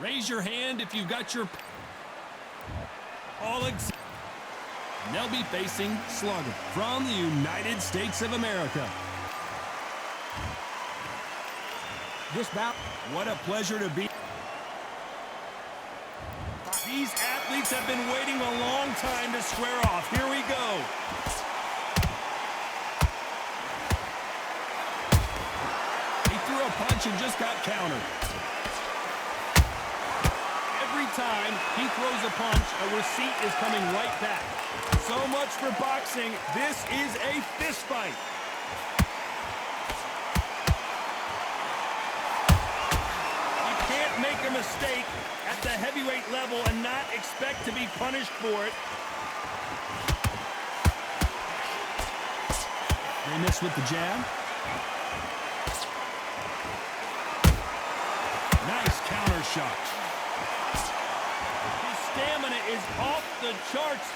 Raise your hand if you've got your... They'll be facing Slugger from the United States of America. This bout, what a pleasure to be. These athletes have been waiting a long time to square off. Here we go. He threw a punch and just got countered. Every time he throws a punch, a receipt is coming right back. So much for boxing. This is a fist fight. You can't make a mistake at the heavyweight level and not expect to be punished for it. They miss with the jab. Nice counter shot. His stamina is off the charts.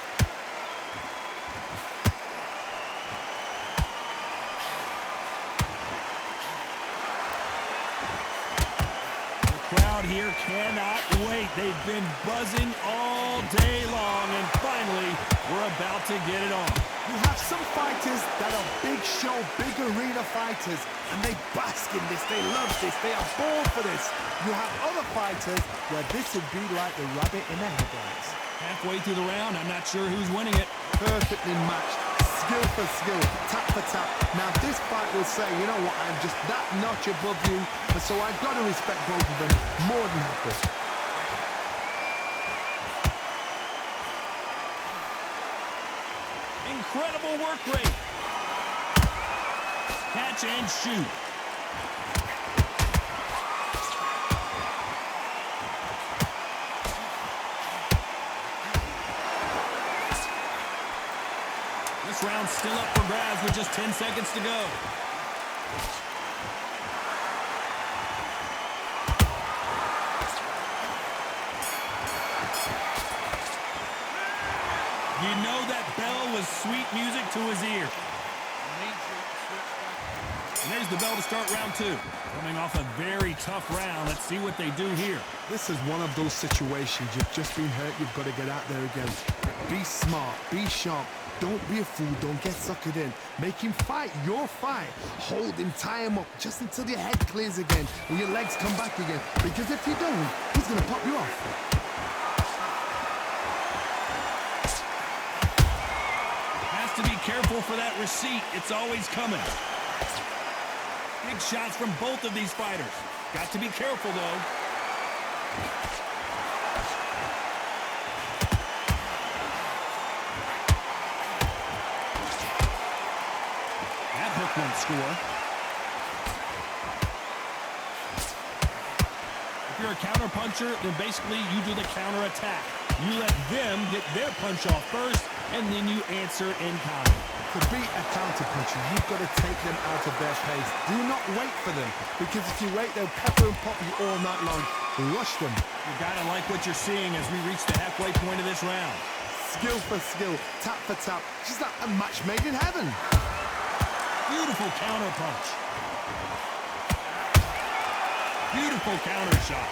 Crowd here cannot wait. They've been buzzing all day long, and finally, we're about to get it on. You have some fighters that are big show, big arena fighters, and they bask in this, they love this, they are born for this. You have other fighters where this would be like the rabbit in the headlights. Halfway through the round, I'm not sure who's winning it. Perfectly matched, skill for skill, tap for tap. Now this fight will say, you know what, I'm just that notch above you, and so I've got to respect both of them more than happy. Incredible work rate. Catch and shoot. This round's still up for grabs with just 10 seconds to go. You know that bell was sweet music to his ear. And there's the bell to start round two. Coming off a very tough round. Let's see what they do here. This is one of those situations. You've just been hurt. You've got to get out there again. Be smart. Be sharp. Don't be a fool. Don't get suckered in. Make him fight your fight. Hold him. Tie him up just until your head clears again and your legs come back again. Because if you don't, he's going to pop you off. To be careful for that receipt. It's always coming. Big shots from both of these fighters. Got to be careful, though. That hook won't score. If you're a counter puncher, then basically you do the counter attack. You let them get their punch off first, and then you answer in counter. To beat a counter-puncher, you've got to take them out of their pace. Do not wait for them, because if you wait, they'll pepper and pop you all night long. Rush them. You gotta like what you're seeing as we reach the halfway point of this round. Skill for skill, tap for tap. Just like a match made in heaven. Beautiful counter punch. Beautiful counter shot.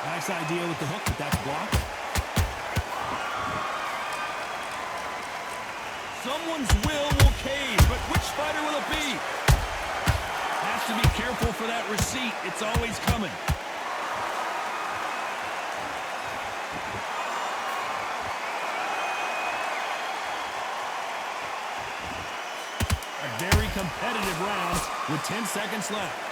Nice idea with the hook, but that's blocked. Someone's will cave, but which fighter will it be? Has to be careful for that receipt. It's always coming. A very competitive round with 10 seconds left.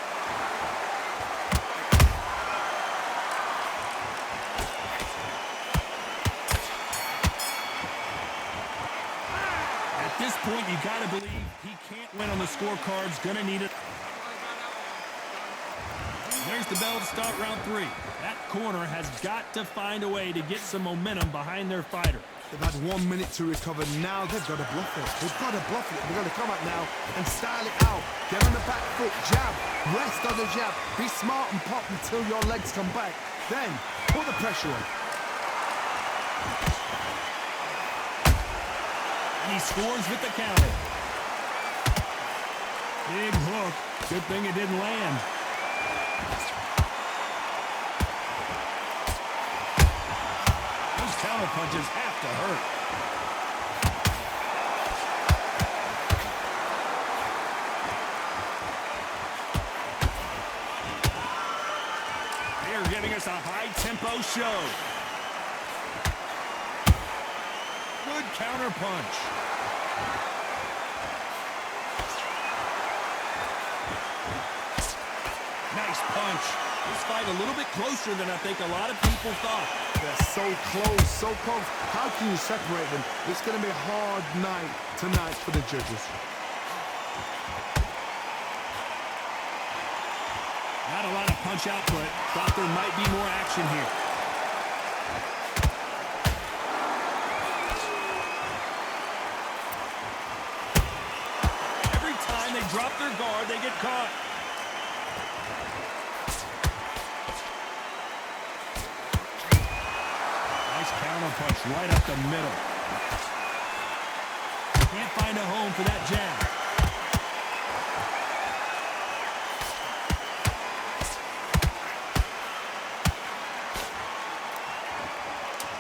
At this point, you gotta believe he can't win on the scorecards. Gonna need it. There's the bell to start round three. That corner has got to find a way to get some momentum behind their fighter. They've had 1 minute to recover. Now they've got to bluff it. They've got to bluff it. They've got to come out now and style it out. Get on the back foot, jab, rest on the jab. Be smart and pop until your legs come back. Then, put the pressure on. And he scores with the counter. Big hook. Good thing it didn't land. Those counter punches have to hurt. They are giving us a high-tempo show. Good counter punch. Nice punch. This fight a little bit closer than I think a lot of people thought. They're so close, so close. How can you separate them? It's going to be a hard night tonight for the judges. Not a lot of punch output. Thought there might be more action here. Every time they drop their guard, they get caught. Nice counter punch right up the middle. Can't find a home for that jab.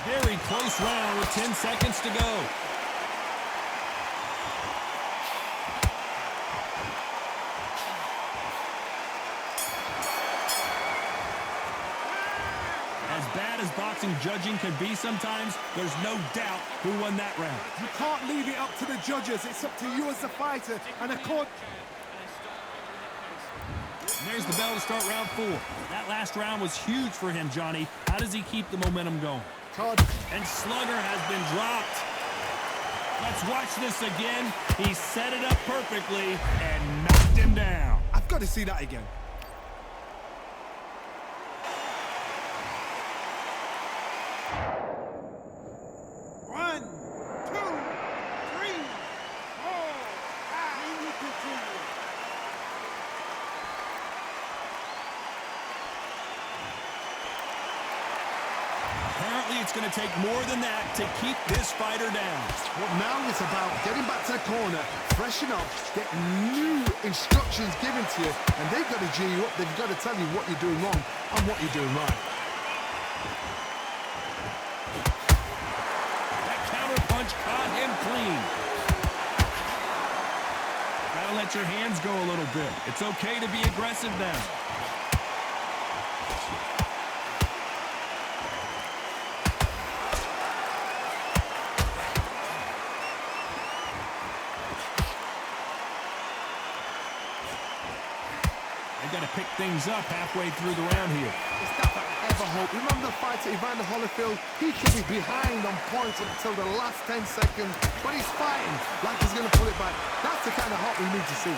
Very close round with 10 seconds to go. As bad as boxing judging can be sometimes, there's no doubt who won that round. You can't leave it up to the judges. It's up to you as the fighter. And a court. And there's the bell to start round 4. That last round was huge for him, Johnny. How does he keep the momentum going? Todd. And Slugger has been dropped. Let's watch this again. He set it up perfectly and knocked him down. I've got to see that again. One, two, three, four, five. And you continue. Apparently, it's going to take more than that to keep this fighter down. Well, now it's about getting back to the corner, freshen up, get new instructions given to you, and they've got to G you up. They've got to tell you what you're doing wrong and what you're doing right. That counter punch caught him clean. Gotta let your hands go a little bit. It's okay to be aggressive now. Got to pick things up halfway through the round here. It's not that I ever hope. Remember the fighter Evander Holyfield? He could be behind on points until the last 10 seconds, but he's fighting like he's going to pull it back. That's the kind of hope we need to see.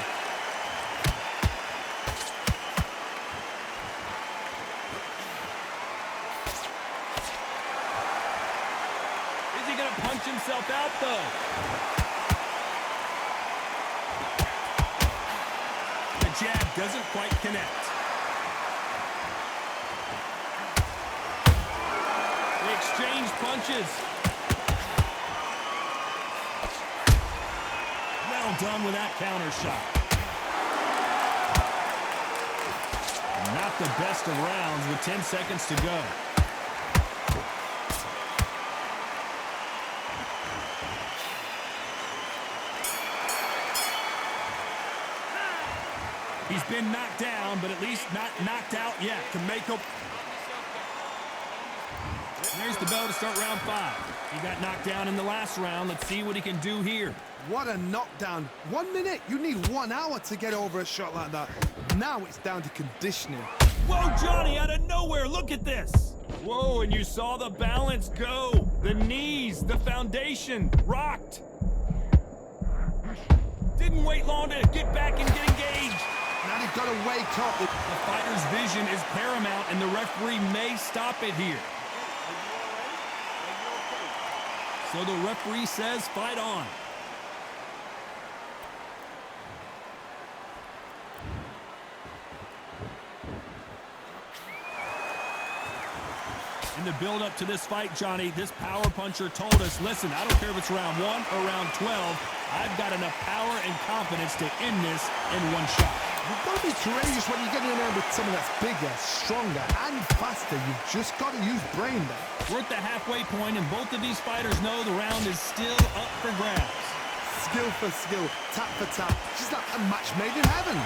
Is he going to punch himself out, though? Jab doesn't quite connect. They exchange punches. Well done with that counter shot. Not the best of rounds with 10 seconds to go. He's been knocked down, but at least not knocked out yet. To make up. There's the bell to start round 5. He got knocked down in the last round. Let's see what he can do here. What a knockdown. 1 minute. You need 1 hour to get over a shot like that. Now it's down to conditioning. Whoa, Johnny, out of nowhere. Look at this. Whoa, and you saw the balance go. The knees, the foundation, rocked. Didn't wait long to get back and get engaged. Now they've got to wake up. The fighter's vision is paramount, and the referee may stop it here. So the referee says fight on. In the build-up to this fight, Johnny, this power puncher told us, listen, I don't care if it's round 1 or round 12, I've got enough power and confidence to end this in one shot. You've got to be courageous when you get in there with someone that's bigger, stronger, and faster. You've just got to use brain there. We're at the halfway point, and both of these fighters know the round is still up for grabs. Skill for skill, tap for tap. She's like a match made in heaven.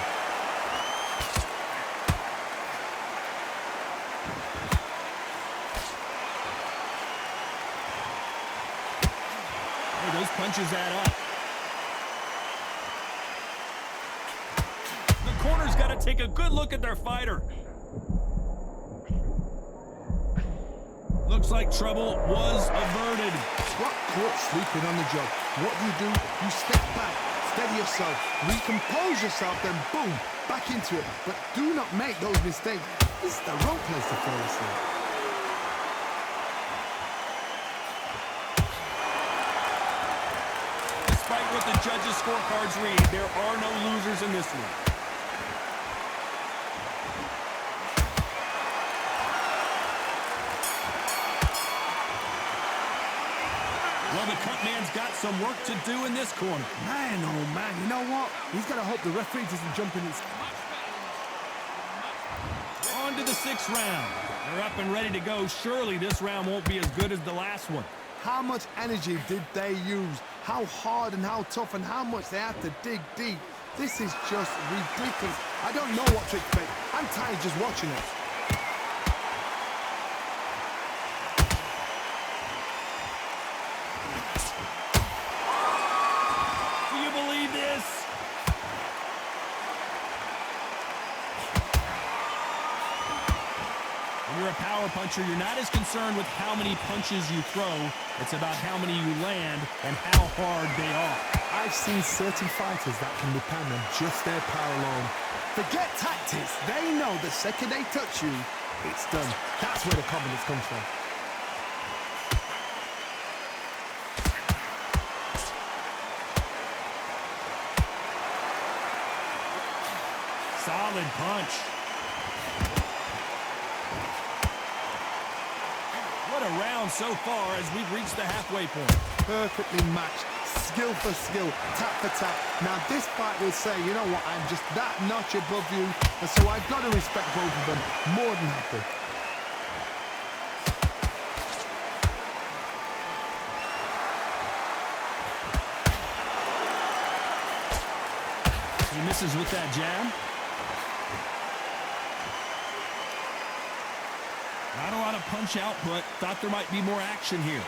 Hey, those punches add up. The corner's got to take a good look at their fighter. Looks like trouble was averted. Got caught sleeping on the job. What do? You step back, steady yourself, recompose yourself, then boom, back into it. But do not make those mistakes. This is the wrong place to fall asleep. Despite what the judges' scorecards read, there are no losers in this one. Well, the cut man's got some work to do in this corner. Man, oh man, you know what? He's got to hope the referee doesn't jump in his... On to the 6th round. They're up and ready to go. Surely this round won't be as good as the last one. How much energy did they use? How hard and how tough and how much they had to dig deep. This is just ridiculous. I don't know what to expect. I'm tired just watching it. Do you believe this? When you're a power puncher, you're not as concerned with how many punches you throw. It's about how many you land and how hard they are. I've seen certain fighters that can depend on just their power alone. Forget tactics. They know the second they touch you, it's done. That's where the confidence comes from. Solid punch. What a round so far as we've reached the halfway point. Perfectly matched, skill for skill, tap for tap. Now this fight will say, you know what, I'm just that notch above you, and so I've got to respect both of them more than happy. He misses with that jab. Not a lot of punch output. Thought there might be more action here.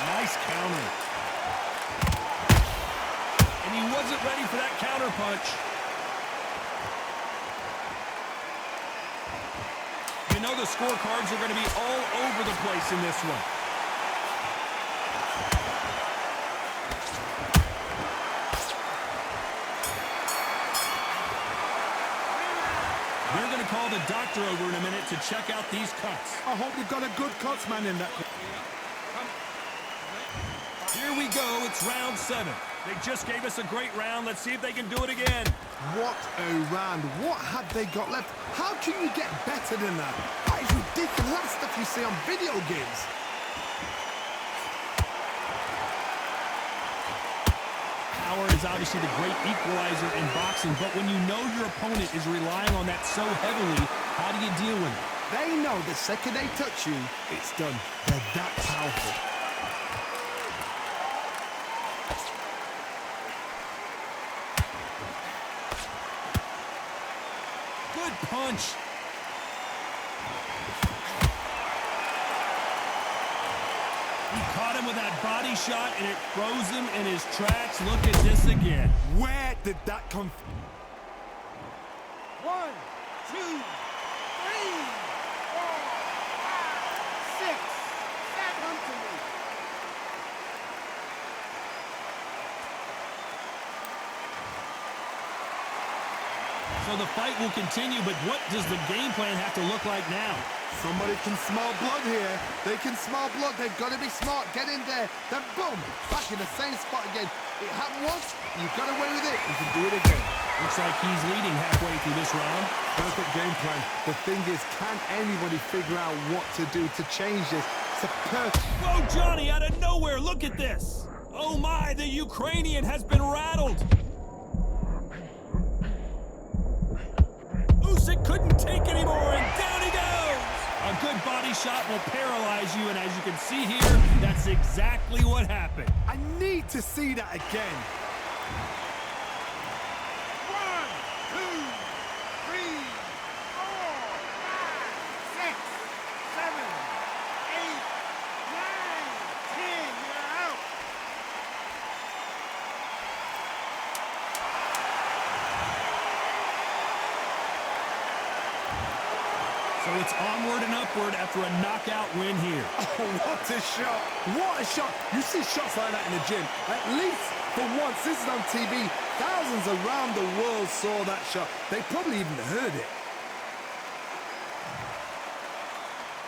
Nice counter. And he wasn't ready for that counter punch. You know the scorecards are going to be all over the place in this one. They're going to call the doctor over in a minute to check out these cuts. I hope you've got a good cuts man in that. Here we go. It's round 7. They just gave us a great round. Let's see if they can do it again. What a round. What have they got left? How can you get better than that? That is ridiculous. That's stuff you see on video games. Power is obviously the great equalizer in boxing, but when you know your opponent is relying on that so heavily, how do you deal with it? They know the second they touch you, it's done. They're that powerful. Good punch. He caught him with that body shot, and it froze him in his tracks. Look at this again. Where did that come from? 1, 2, 3, 4, 5, 6, 7 to me. So the fight will continue, but what does the game plan have to look like now? Somebody can smell blood here. They can smell blood. They've got to be smart. Get in there. Then boom, back in the same spot again. It happened once. You got away with it. You can do it again. Looks like he's leading halfway through this round. Perfect game plan. The thing is, can anybody figure out what to do to change this? It's a perfect... Whoa, Johnny, out of nowhere, look at this. Oh my, the Ukrainian has been rattled. Usyk couldn't take anymore, and down he goes. A good body shot will paralyze you, and as you can see here, that's exactly what happened. I need to see that again. 1, 2, 3, 4, 5, 6, 7, 8, 9, 10. You're out. So it's onward and upward after a knockout win here. Oh, what a shot. What a shot. You see shots like that in the gym. At least for once, this is on TV. Thousands around the world saw that shot. They probably even heard it.